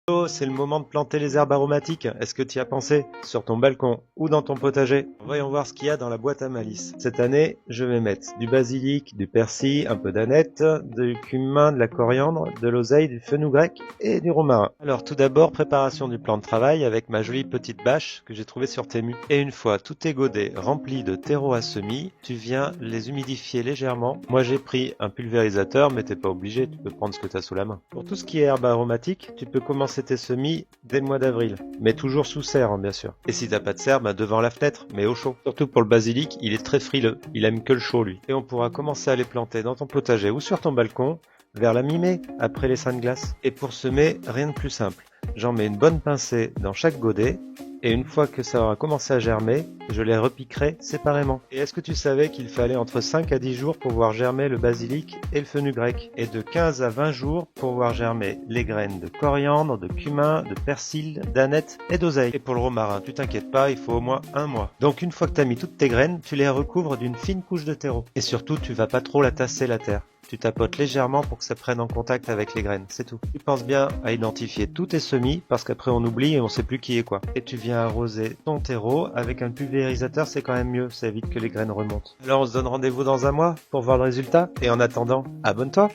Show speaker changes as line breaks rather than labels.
Oh, c'est le moment de planter les herbes aromatiques. Est-ce que tu y as pensé? Sur ton balcon ou dans ton potager? Voyons voir ce qu'il y a dans la boîte à malice. Cette année, je vais mettre du basilic, du persil, un peu d'aneth, du cumin, de la coriandre, de l'oseille, du fenugrec et du romarin. Alors tout d'abord, préparation du plan de travail avec ma jolie petite bâche que j'ai trouvée sur Temu. Et une fois tous tes godets remplis de terreau à semis, tu viens les humidifier légèrement. Moi j'ai pris un pulvérisateur, mais t'es pas obligé, tu peux prendre ce que tu as sous la main. Pour tout ce qui est herbes aromatiques, tu peux commencer tes semis dès le mois d'avril, mais toujours sous serre, hein, bien sûr. Et si t'as pas de serre, devant la fenêtre, mais au chaud. Surtout pour le basilic, il est très frileux, il aime que le chaud lui. Et on pourra commencer à les planter dans ton potager ou sur ton balcon vers la mi-mai, après les seins de glace. Et pour semer, rien de plus simple. J'en mets une bonne pincée dans chaque godet, et une fois que ça aura commencé à germer, je les repiquerai séparément. Et est-ce que tu savais qu'il fallait entre 5 à 10 jours pour voir germer le basilic et le fenugrec, et de 15 à 20 jours pour voir germer les graines de coriandre, de cumin, de persil, d'aneth et d'oseille. Et pour le romarin, tu t'inquiètes pas, il faut au moins un mois. Donc une fois que tu as mis toutes tes graines, tu les recouvres d'une fine couche de terreau. Et surtout, tu vas pas trop la tasser la terre. Tu tapotes légèrement pour que ça prenne en contact avec les graines, c'est tout. Tu penses bien à identifier tous tes semis, parce qu'après on oublie et on sait plus qui est quoi. Et tu viens arroser ton terreau avec un pulvérisateur, c'est quand même mieux, ça évite que les graines remontent. Alors on se donne rendez-vous dans un mois pour voir le résultat, et en attendant, abonne-toi!